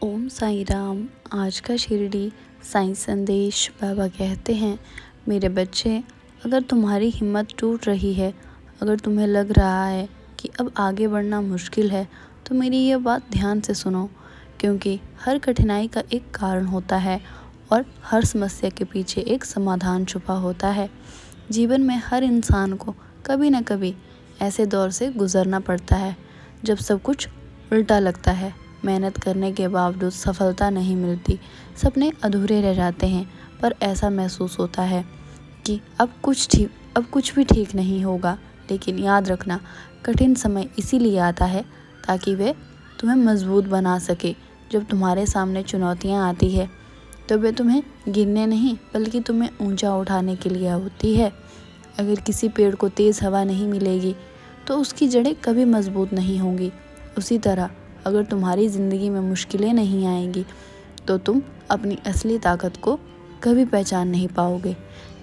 ओम साईं राम। आज का शिरडी साईं संदेश। बाबा कहते हैं, मेरे बच्चे, अगर तुम्हारी हिम्मत टूट रही है, अगर तुम्हें लग रहा है कि अब आगे बढ़ना मुश्किल है, तो मेरी ये बात ध्यान से सुनो, क्योंकि हर कठिनाई का एक कारण होता है और हर समस्या के पीछे एक समाधान छुपा होता है। जीवन में हर इंसान को कभी न कभी ऐसे दौर से गुजरना पड़ता है जब सब कुछ उल्टा लगता है। मेहनत करने के बावजूद सफलता नहीं मिलती, सपने अधूरे रह जाते हैं, पर ऐसा महसूस होता है कि अब कुछ भी ठीक नहीं होगा। लेकिन याद रखना, कठिन समय इसीलिए आता है ताकि वे तुम्हें मजबूत बना सके। जब तुम्हारे सामने चुनौतियां आती है तो वे तुम्हें गिरने नहीं बल्कि तुम्हें ऊंचा उठाने के लिए होती है। अगर किसी पेड़ को तेज़ हवा नहीं मिलेगी तो उसकी जड़ें कभी मजबूत नहीं होंगी। उसी तरह अगर तुम्हारी ज़िंदगी में मुश्किलें नहीं आएंगी तो तुम अपनी असली ताकत को कभी पहचान नहीं पाओगे।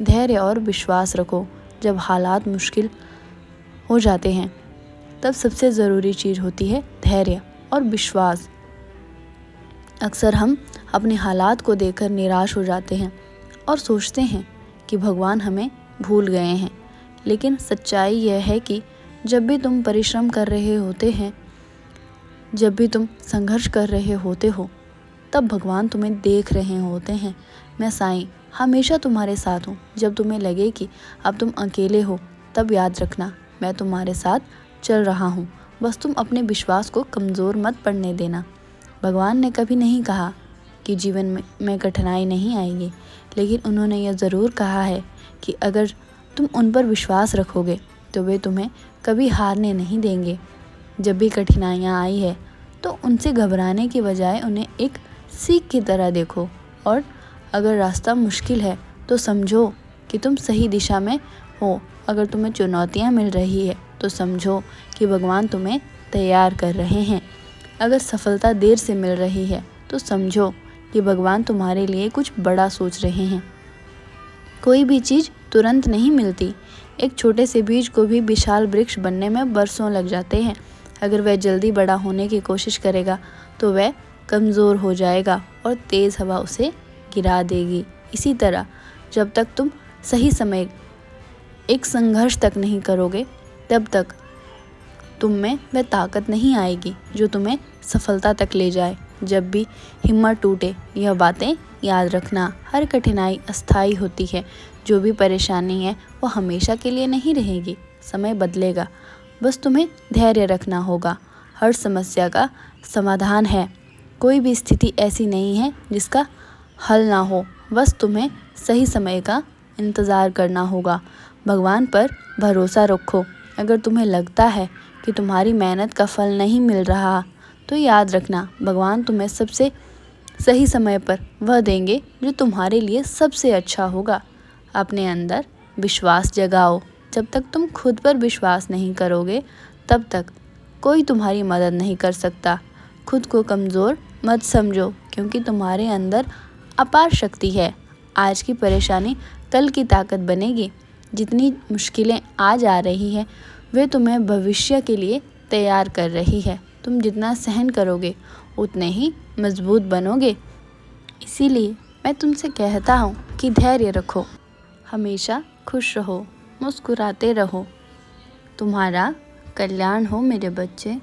धैर्य और विश्वास रखो। जब हालात मुश्किल हो जाते हैं तब सबसे ज़रूरी चीज़ होती है धैर्य और विश्वास। अक्सर हम अपने हालात को देखकर निराश हो जाते हैं और सोचते हैं कि भगवान हमें भूल गए हैं। लेकिन सच्चाई यह है कि जब भी तुम परिश्रम कर रहे होते हैं, जब भी तुम संघर्ष कर रहे होते हो, तब भगवान तुम्हें देख रहे होते हैं। मैं साईं हमेशा तुम्हारे साथ हूँ। जब तुम्हें लगे कि अब तुम अकेले हो, तब याद रखना, मैं तुम्हारे साथ चल रहा हूँ। बस तुम अपने विश्वास को कमज़ोर मत पड़ने देना। भगवान ने कभी नहीं कहा कि जीवन में कठिनाई नहीं आएगी, लेकिन उन्होंने यह ज़रूर कहा है कि अगर तुम उन पर विश्वास रखोगे तो वे तुम्हें कभी हारने नहीं देंगे। जब भी कठिनाइयाँ आई है तो उनसे घबराने की बजाय उन्हें एक सीख की तरह देखो, और अगर रास्ता मुश्किल है तो समझो कि तुम सही दिशा में हो। अगर तुम्हें चुनौतियाँ मिल रही है तो समझो कि भगवान तुम्हें तैयार कर रहे हैं। अगर सफलता देर से मिल रही है तो समझो कि भगवान तुम्हारे लिए कुछ बड़ा सोच रहे हैं। कोई भी चीज़ तुरंत नहीं मिलती। एक छोटे से बीज को भी विशाल वृक्ष बनने में बरसों लग जाते हैं। अगर वह जल्दी बड़ा होने की कोशिश करेगा तो वह कमज़ोर हो जाएगा और तेज़ हवा उसे गिरा देगी। इसी तरह जब तक तुम सही समय एक संघर्ष तक नहीं करोगे, तब तक तुम में वह ताकत नहीं आएगी जो तुम्हें सफलता तक ले जाए। जब भी हिम्मत टूटे, यह बातें याद रखना, हर कठिनाई अस्थायी होती है। जो भी परेशानी है वो हमेशा के लिए नहीं रहेगी। समय बदलेगा, बस तुम्हें धैर्य रखना होगा। हर समस्या का समाधान है। कोई भी स्थिति ऐसी नहीं है जिसका हल ना हो। बस तुम्हें सही समय का इंतज़ार करना होगा। भगवान पर भरोसा रखो। अगर तुम्हें लगता है कि तुम्हारी मेहनत का फल नहीं मिल रहा, तो याद रखना, भगवान तुम्हें सबसे सही समय पर वह देंगे जो तुम्हारे लिए सबसे अच्छा होगा। अपने अंदर विश्वास जगाओ। जब तक तुम खुद पर विश्वास नहीं करोगे, तब तक कोई तुम्हारी मदद नहीं कर सकता। खुद को कमज़ोर मत समझो, क्योंकि तुम्हारे अंदर अपार शक्ति है। आज की परेशानी कल की ताकत बनेगी। जितनी मुश्किलें आज आ रही हैं, वे तुम्हें भविष्य के लिए तैयार कर रही है। तुम जितना सहन करोगे उतने ही मजबूत बनोगे। इसीलिए मैं तुमसे कहता हूँ कि धैर्य रखो, हमेशा खुश रहो, मुस्कुराते रहो। तुम्हारा कल्याण हो मेरे बच्चे।